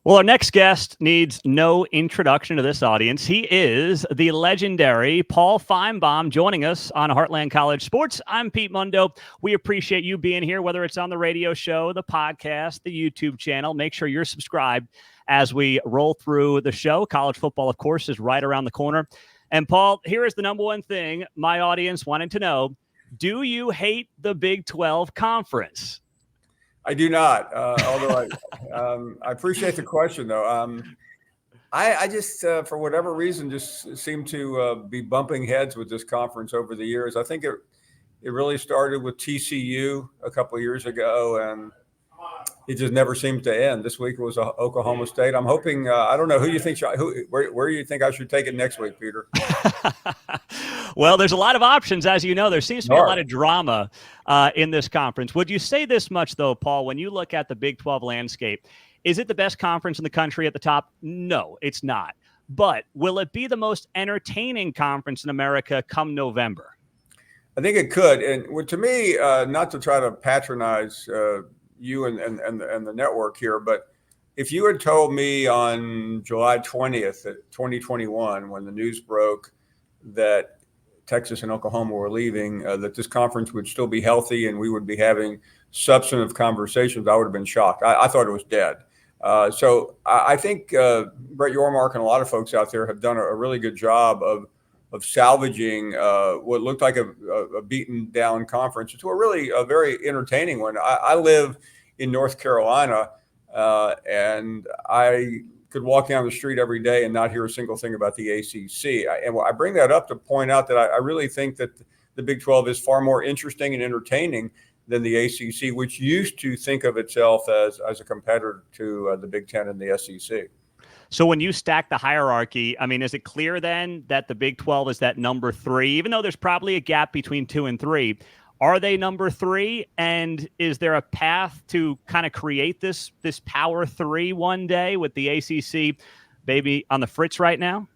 Well, our next guest needs no introduction to this audience. He is the legendary Paul Finebaum joining us on Heartland College Sports. I'm Pete Mundo. We appreciate you being here, whether it's on the radio show, the podcast, the YouTube channel. Make sure you're subscribed as we roll through the show. College football, of course, is right around the corner. And Paul, here is the number one thing my audience wanted to know. Do you hate the Big 12 Conference? I do not, although I appreciate the question, though. I just, for whatever reason, just seem to be bumping heads with this conference over the years. I think it really started with TCU a couple of years ago, and it just never seems to end. This week it was Oklahoma State. I'm hoping. I don't know who you think. Where do you think I should take it next week, Peter? Well, there's a lot of options, as you know. There seems to be a lot of drama in this conference. Would you say this much, though, Paul? When you look at the Big 12 landscape, is it the best conference in the country at the top? No, it's not. But will it be the most entertaining conference in America come November? I think it could. And to me, not to try to patronize you and the network here, but if you had told me on July 20th, 2021, when the news broke that Texas and Oklahoma were leaving, that this conference would still be healthy and we would be having substantive conversations, I would have been shocked. I thought it was dead. So I think Brett Yormark and a lot of folks out there have done a really good job of salvaging what looked like a beaten down conference to a very entertaining one. I live in North Carolina, and I could walk down the street every day and not hear a single thing about the ACC. And I bring that up to point out that I really think that the Big 12 is far more interesting and entertaining than the ACC, which used to think of itself as a competitor to the Big 10 and the SEC. So when you stack the hierarchy, I mean, is it clear then that the Big 12 is that number 3, even though there's probably a gap between 2 and 3? Are they number 3? And is there a path to kind of create this power 3 one day with the ACC maybe on the fritz right now?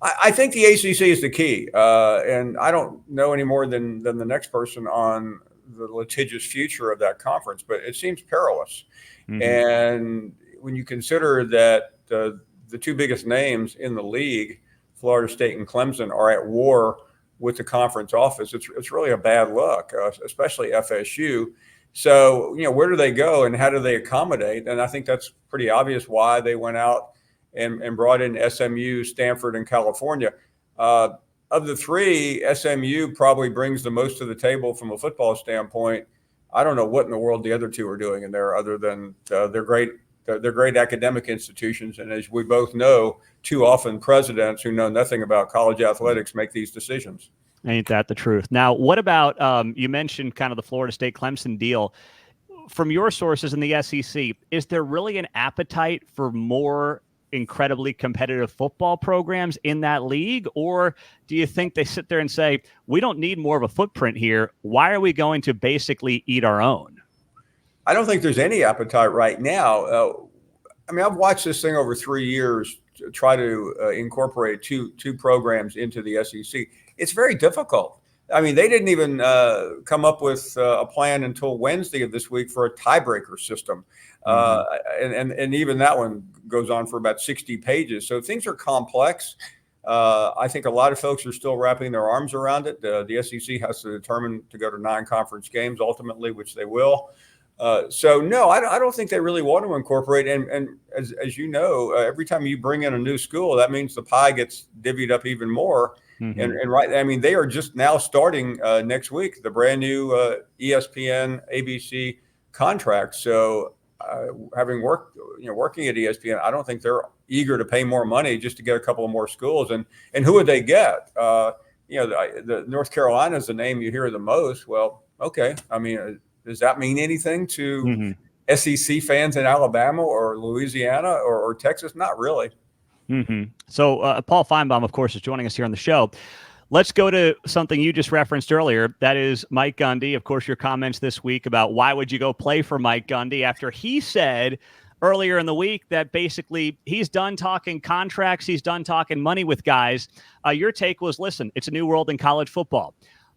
I think the ACC is the key. And I don't know any more than the next person on the litigious future of that conference, but it seems perilous. Mm-hmm. And when you consider that the two biggest names in the league, Florida State and Clemson, are at war with the conference office, it's really a bad look, especially FSU. So, where do they go and how do they accommodate? And I think that's pretty obvious why they went out and brought in SMU, Stanford, and California. Of the 3, SMU probably brings the most to the table from a football standpoint. I don't know what in the world the other 2 are doing in there other than they're great academic institutions. And as we both know, too often presidents who know nothing about college athletics make these decisions. Ain't that the truth? Now, what about, you mentioned kind of the Florida State Clemson deal. From your sources in the SEC, is there really an appetite for more incredibly competitive football programs in that league? Or do you think they sit there and say, we don't need more of a footprint here. Why are we going to basically eat our own? I don't think there's any appetite right now. I've watched this thing over 3 years to try to incorporate two programs into the SEC. It's very difficult. I mean, they didn't even come up with a plan until Wednesday of this week for a tiebreaker system. And even that one goes on for about 60 pages. So things are complex. I think a lot of folks are still wrapping their arms around it. The SEC has to determine to go to 9 conference games ultimately, which they will. So no, I don't think they really want to incorporate. And as you know, every time you bring in a new school, that means the pie gets divvied up even more. Mm-hmm. And right, I mean, they are just now starting next week the brand new ESPN ABC contract. So having working at ESPN, I don't think they're eager to pay more money just to get a couple of more schools. And who would they get? The North Carolina is the name you hear the most. Well, okay, I mean. Does that mean anything to SEC fans in Alabama or Louisiana or Texas? Not really. Mm-hmm. So Paul Finebaum, of course, is joining us here on the show. Let's go to something you just referenced earlier. That is Mike Gundy. Of course, your comments this week about why would you go play for Mike Gundy after he said earlier in the week that basically he's done talking contracts. He's done talking money with guys. Your take was, listen, it's a new world in college football.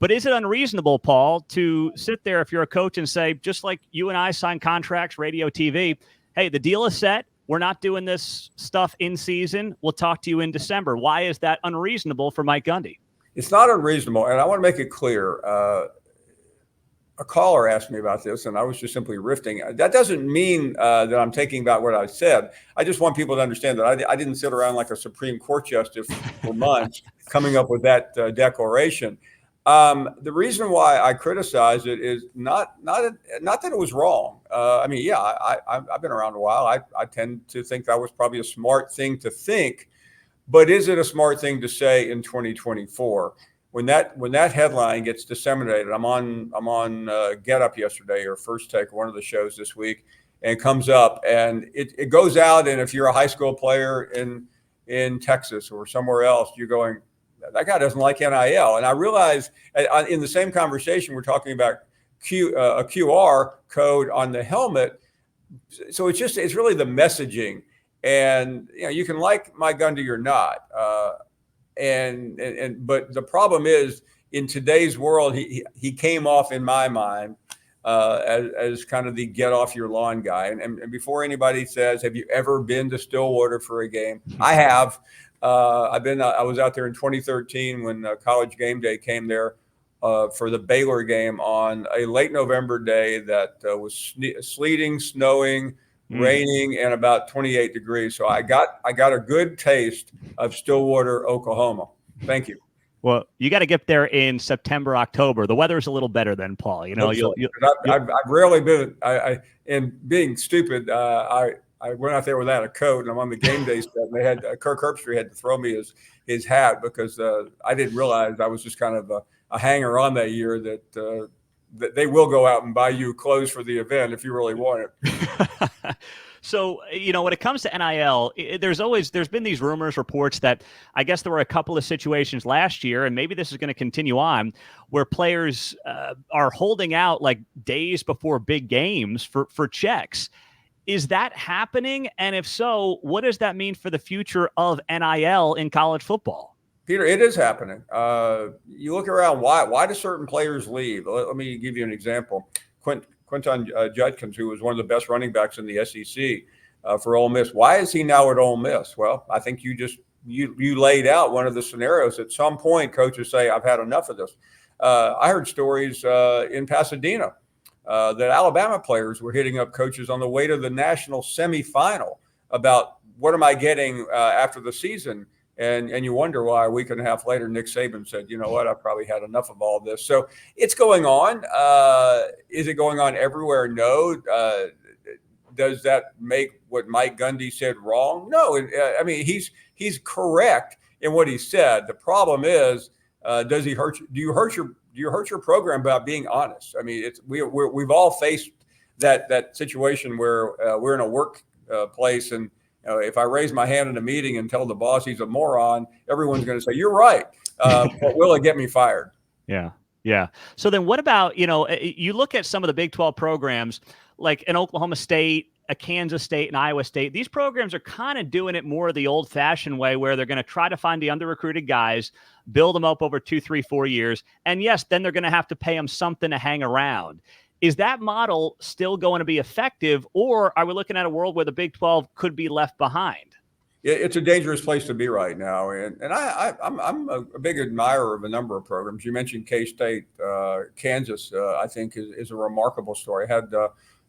But is it unreasonable, Paul, to sit there if you're a coach and say, just like you and I sign contracts, radio, TV, hey, the deal is set. we're not doing this stuff in season. We'll talk to you in December. Why is that unreasonable for Mike Gundy? It's not unreasonable, and I want to make it clear. A caller asked me about this, and I was just simply riffing. That doesn't mean that I'm taking back what I said. I just want people to understand that I didn't sit around like a Supreme Court justice for months coming up with that declaration. The reason why I criticize it is not that it was wrong. I mean, yeah, I've been around a while. I tend to think that was probably a smart thing to think, but is it a smart thing to say in 2024? When that headline gets disseminated, I'm on Get Up yesterday or First Take, one of the shows this week, and it comes up and it goes out. And if you're a high school player in Texas or somewhere else, you're going, that guy doesn't like NIL. And I realize in the same conversation, we're talking about a QR code on the helmet. So it's really the messaging. And you can like Mike Gundy or not. But the problem is, in today's world, he came off, in my mind, as kind of the get off your lawn guy. And before anybody says, have you ever been to Stillwater for a game? I have. I was out there in 2013 when College Game Day came there for the Baylor game on a late November day that was sleeting, snowing, raining, and about 28 degrees. So I got a good taste of Stillwater, Oklahoma. Thank you. Well, you got to get there in September, October. The weather's a little better than Paul. I've rarely been. And being stupid, I went out there without a coat, and I'm on the game day set. And they had Kirk Herbstreit had to throw me his hat because I didn't realize I was just kind of a hanger on that year that they will go out and buy you clothes for the event if you really want it. So, when it comes to NIL, there's been these rumors, reports that I guess there were a couple of situations last year, and maybe this is going to continue on, where players are holding out like days before big games for checks. Is that happening? And if so, what does that mean for the future of NIL in college football? Peter, it is happening. You look around, why do certain players leave? Let me give you an example. Quinton Judkins, who was one of the best running backs in the SEC for Ole Miss. Why is he now at Ole Miss? Well, I think you laid out one of the scenarios. At some point, coaches say, I've had enough of this. I heard stories in Pasadena that Alabama players were hitting up coaches on the way to the national semifinal about what am I getting after the season? And you wonder why a week and a half later, Nick Saban said, you know what, I've probably had enough of all this. So it's going on. Is it going on everywhere? No. Does that make what Mike Gundy said wrong? No. I mean, he's correct in what he said. The problem is, does he hurt you? Do you hurt your program about being honest? I mean, we've all faced that situation where we're in a workplace and if I raise my hand in a meeting and tell the boss he's a moron, everyone's going to say, you're right. But will it get me fired? Yeah. Yeah. So then what about, you look at some of the Big 12 programs like an Oklahoma State, a Kansas State, and Iowa State. These programs are kind of doing it more the old fashioned way where they're going to try to find the under-recruited guys, build them up over 2, 3, 4 years. And yes, then they're going to have to pay them something to hang around. Is that model still going to be effective, or are we looking at a world where the Big 12 could be left behind? It's a dangerous place to be right now. And I'm a big admirer of a number of programs. You mentioned K-State, Kansas, I think is a remarkable story. I had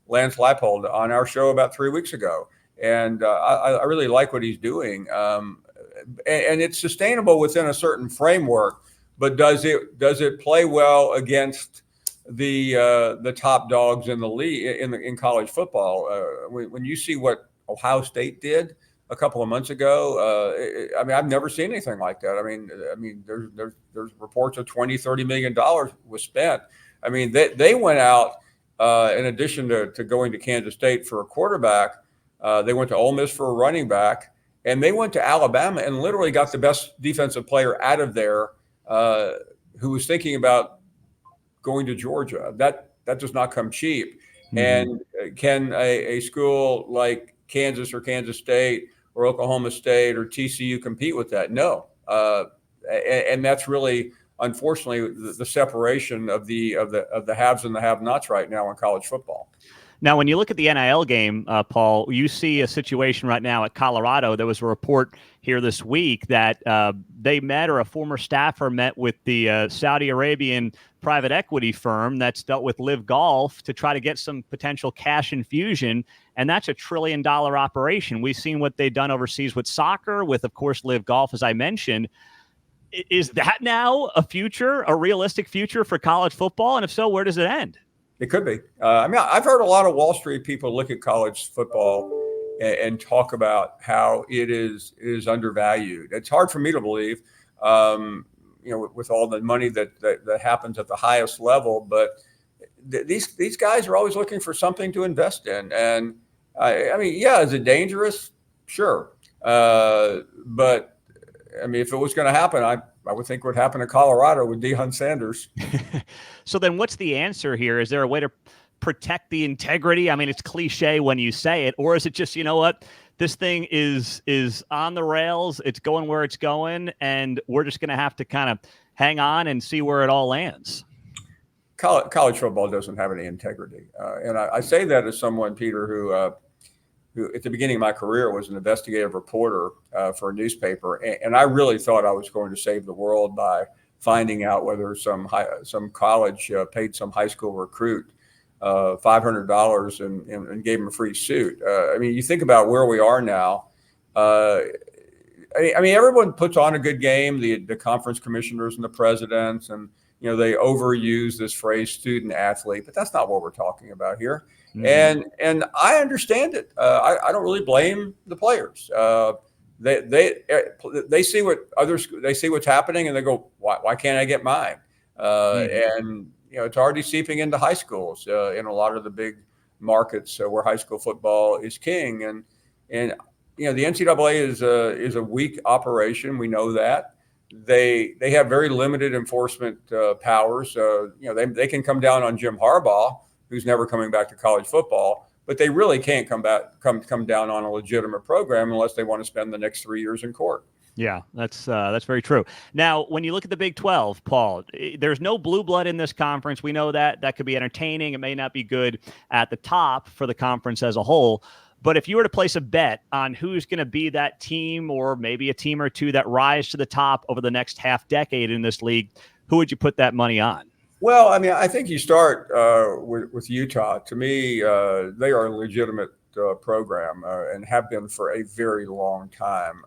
Lance Leipold on our show about 3 weeks ago. And I really like what he's doing. And it's sustainable within a certain framework, but does it play well against the top dogs in the league in college football? When you see what Ohio State did a couple of months ago, I mean, I've never seen anything like that. I mean, there's reports of $20-30 million was spent. I mean, they went out in addition to going to Kansas State for a quarterback, they went to Ole Miss for a running back, and they went to Alabama and literally got the best defensive player out of there, who was thinking about going to Georgia. That does not come cheap. Mm-hmm. And can a school like Kansas or Kansas State or Oklahoma State or TCU compete with that? No. And that's really, unfortunately, the separation of the haves and the have-nots right now in college football. Now, when you look at the NIL game, Paul, you see a situation right now at Colorado. There was a report here this week that they met, or a former staffer met with the Saudi Arabian private equity firm that's dealt with Live Golf to try to get some potential cash infusion. And that's $1 trillion operation. We've seen what they've done overseas with soccer, with, of course, Live Golf, as I mentioned. Is that now a realistic future for college football? And if so, where does it end? It could be. I mean, I've heard a lot of Wall Street people look at college football and talk about how it is undervalued. It's hard for me to believe, with all the money that happens at the highest level. But these guys are always looking for something to invest in. And I mean, yeah, is it dangerous? Sure. But I mean, if it was going to happen, I would think what happened to Colorado with Deion Sanders. So then what's the answer here? Is there a way to protect the integrity? I mean, it's cliche when you say it, or is it just, you know what, this thing is on the rails, it's going where it's going, and we're just going to have to kind of hang on and see where it all lands? College football doesn't have any integrity. And I say that as someone, Peter, who at the beginning of my career was an investigative reporter for a newspaper. And I really thought I was going to save the world by finding out whether some college paid some high school recruit $500 and gave him a free suit. I mean, you think about where we are now. I mean, everyone puts on a good game, the conference commissioners and the presidents, and they overuse this phrase student athlete, but that's not what we're talking about here. Mm-hmm. And I understand it. I don't really blame the players. They see what's happening, and they go, why can't I get mine? Mm-hmm. And it's already seeping into high schools in a lot of the big markets where high school football is king. And the NCAA is a weak operation. We know that. They have very limited enforcement powers. They can come down on Jim Harbaugh, who's never coming back to college football, but they really can't come down on a legitimate program unless they want to spend the next 3 years in court. Yeah, that's very true. Now, when you look at the Big 12, Paul, there's no blue blood in this conference. We know that could be entertaining. It may not be good at the top for the conference as a whole. But if you were to place a bet on who's going to be that team, or maybe a team or two that rise to the top over the next half decade in this league, who would you put that money on? Well, I mean, I think you start with Utah. To me, they are a legitimate program and have been for a very long time.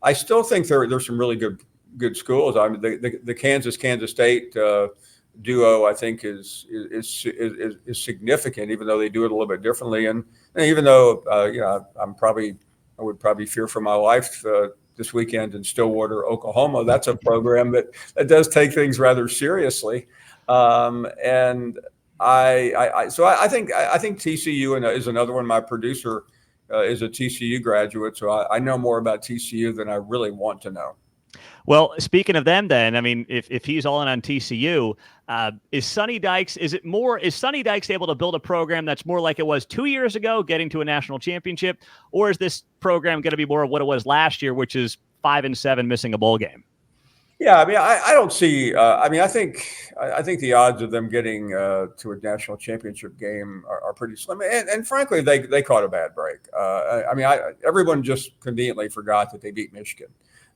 I still think there's some really good schools. I mean, the Kansas State duo, I think, is significant, even though they do it a little bit differently. And even though I would probably fear for my life this weekend in Stillwater, Oklahoma. That's a program that does take things rather seriously. And I think TCU is another one. My producer is a TCU graduate, so I know more about TCU than I really want to know. Well, speaking of them, then, I mean, if he's all in on TCU, is Sonny Dykes able to build a program that's more like it was 2 years ago, getting to a national championship, or is this program going to be more of what it was last year, which is 5-7, missing a bowl game? Yeah, I mean, I don't see. I think the odds of them getting to a national championship game are pretty slim. And frankly, they caught a bad break. Everyone just conveniently forgot that they beat Michigan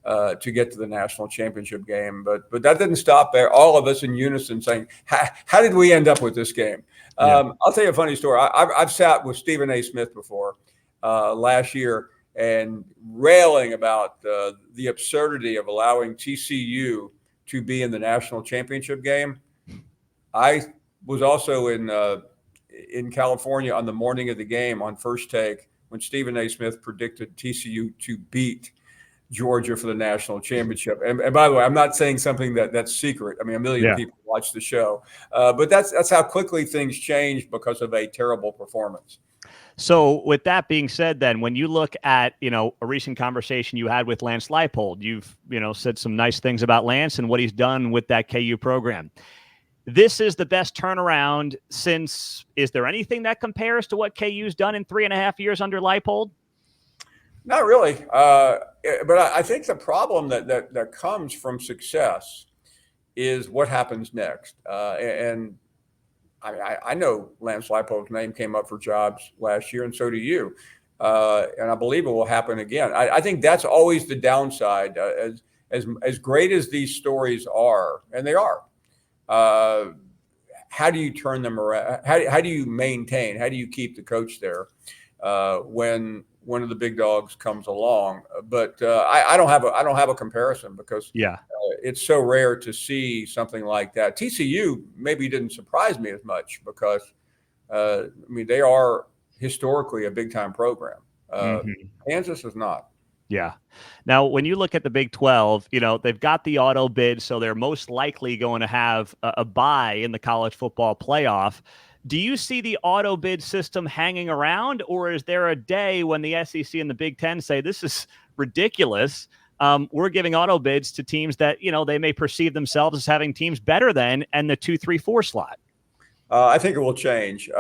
to get to the national championship game. But that didn't stop there. All of us in unison saying, how did we end up with this game? Yeah. I'll tell you a funny story. I've sat with Stephen A. Smith before last year and railing about the absurdity of allowing TCU to be in the national championship game. I was also in California on the morning of the game on First Take when Stephen A. Smith predicted TCU to beat Georgia for the national championship. And by the way, I'm not saying something that's secret. I mean, a million people watch the show. But that's how quickly things change because of a terrible performance. So with that being said, then, when you look at, a recent conversation you had with Lance Leipold, you've, said some nice things about Lance and what he's done with that KU program. This is the best turnaround since, is there anything that compares to what KU's done in 3.5 years under Leipold? Not really. But I think the problem that comes from success is what happens next. And I know Lance Leipold's name came up for jobs last year, and so do you. And I believe it will happen again. I think that's always the downside. As great as these stories are, and they are, how do you turn them around? How do you maintain? How do you keep the coach there when one of the big dogs comes along? But I don't have a comparison because Yeah. it's so rare to see something like that. TCU maybe didn't surprise me as much because I mean they are historically a big time program. Kansas is not. Yeah. Now, when you look at the Big 12, they've got the auto bid, so they're most likely going to have a bye in the college football playoff. Do you see the auto bid system hanging around, or is there a day when the SEC and the Big 10 say this is ridiculous? We're giving auto bids to teams that, they may perceive themselves as having teams better than and the 2, 3, 4 slot. I think it will change.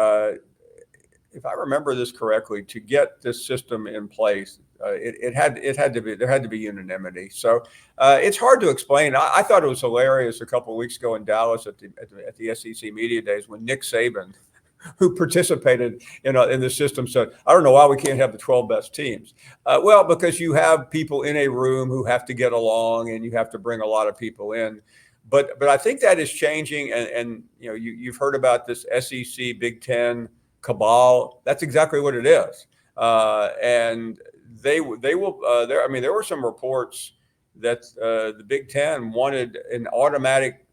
If I remember this correctly, to get this system in place, there had to be unanimity. So it's hard to explain. I thought it was hilarious a couple of weeks ago in Dallas at the SEC media days when Nick Saban, who participated in the system, said, "I don't know why we can't have the 12 best teams." Well, because you have people in a room who have to get along, and you have to bring a lot of people in. But I think that is changing, and you've heard about this SEC Big Ten cabal. That's exactly what it is, and they will. There were some reports that the Big Ten wanted an automatic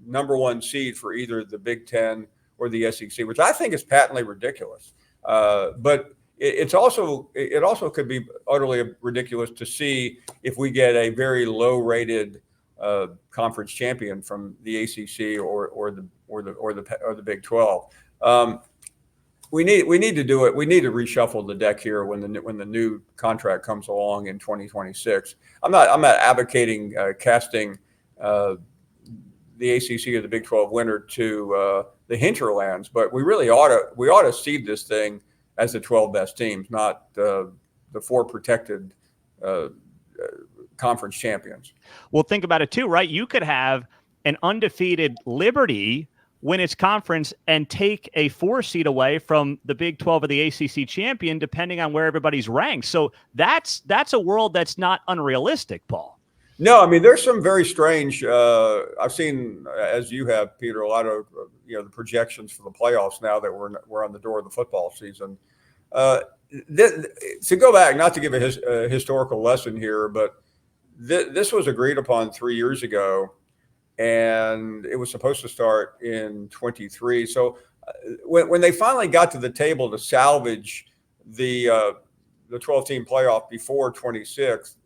number one seed for either the Big Ten or the SEC, which I think is patently ridiculous. But it also could be utterly ridiculous to see if we get a very low rated conference champion from the ACC or the Big 12. We need to do it. We need to reshuffle the deck here when the new contract comes along in 2026. I'm not advocating casting the ACC or the Big 12 winner to the hinterlands, but we really ought to seed this thing as the 12 best teams, not the 4 protected conference champions. Well, think about it too, right? You could have an undefeated Liberty win its conference and take a 4 seed away from the Big 12 or the ACC champion, depending on where everybody's ranked. So that's a world that's not unrealistic, Paul. No, I mean, there's some very strange. I've seen, as you have, Peter, a lot of the projections for the playoffs now that we're on the door of the football season. To go back, not to give a historical lesson here, but this was agreed upon 3 years ago, and it was supposed to start in 23. So when they finally got to the table to salvage the 12-team playoff before 26,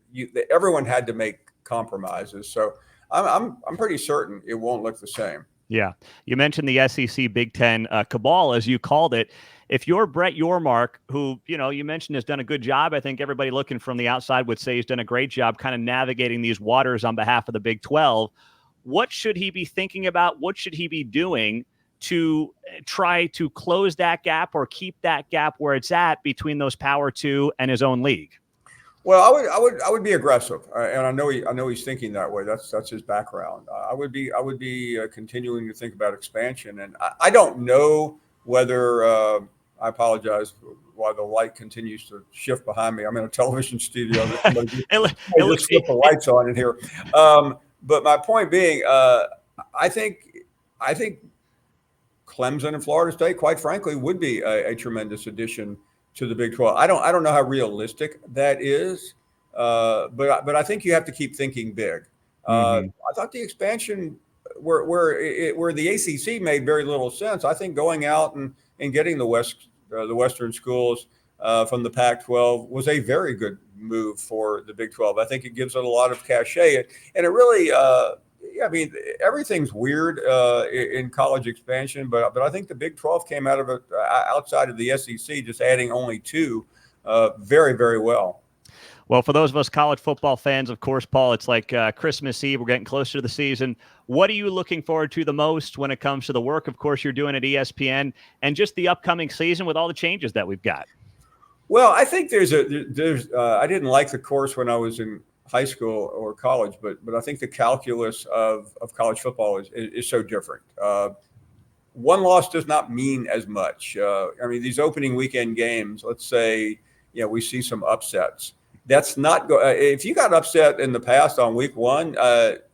everyone had to make compromises. So I'm pretty certain it won't look the same. Yeah. You mentioned the SEC Big Ten cabal, as you called it. If you're Brett Yormark, who, you mentioned has done a good job, I think everybody looking from the outside would say he's done a great job kind of navigating these waters on behalf of the Big 12. What should he be thinking about? What should he be doing to try to close that gap or keep that gap where it's at between those Power 2 and his own league? Well, I would be aggressive, and I know he's thinking that way. That's his background. I would be continuing to think about expansion, and I don't know whether I apologize while the light continues to shift behind me. I'm in a television studio. Just flip the lights on in here. But my point being, I think Clemson and Florida State, quite frankly, would be a tremendous addition to the Big 12. I don't know how realistic that is, but I think you have to keep thinking big. I thought the expansion where the ACC made very little sense. I think going out and getting the Western schools from the Pac-12 was a very good move for the Big 12. I think it gives it a lot of cachet, and it really. I mean, everything's weird in college expansion, but I think the Big 12 came out of it outside of the SEC, just adding only 2 very, very well. Well, for those of us college football fans, of course, Paul, it's like Christmas Eve. We're getting closer to the season. What are you looking forward to the most when it comes to the work, of course, you're doing at ESPN and just the upcoming season with all the changes that we've got? Well, I think there's I didn't like the course when I was in high school or college, but I think the calculus of college football is so different. one loss does not mean as much. I mean, these opening weekend games, let's say, we see some upsets. That's not if you got upset in the past on week one,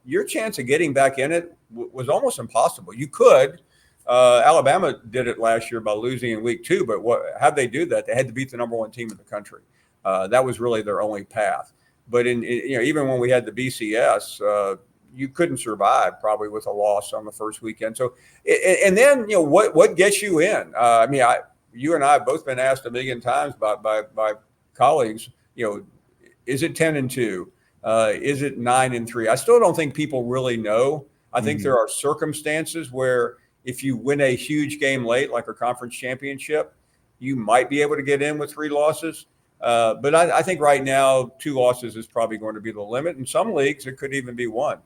your chance of getting back in it was almost impossible. You could. Alabama did it last year by losing in week two, but how'd they do that? They had to beat the number one team in the country. That was really their only path. But even when we had the BCS, you couldn't survive probably with a loss on the first weekend. So, and then what gets you in? I mean, you and I have both been asked a million times by colleagues. Is it 10-2? Is it 9-3? I still don't think people really know. I think there are circumstances where if you win a huge game late, like a conference championship, you might be able to get in with 3 losses. But I think right now 2 losses is probably going to be the limit. In some leagues, it could even be 1.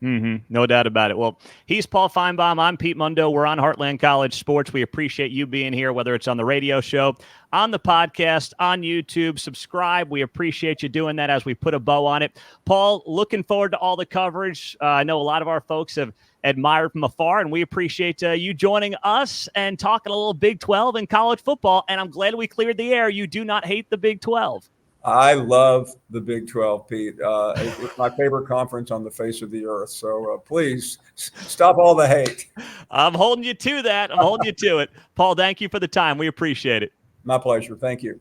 No doubt about it. Well, he's Paul Finebaum. I'm Pete Mundo. We're on Heartland College Sports. We appreciate you being here, whether it's on the radio show, on the podcast, on YouTube. Subscribe. We appreciate you doing that as we put a bow on it. Paul, looking forward to all the coverage. I know a lot of our folks have admired from afar, and we appreciate you joining us and talking a little Big 12 and college football. And I'm glad we cleared the air. You do not hate the Big 12. I love the Big 12, Pete. It's my favorite conference on the face of the earth. So please stop all the hate. I'm holding you to that. I'm holding you to it. Paul, thank you for the time. We appreciate it. My pleasure. Thank you.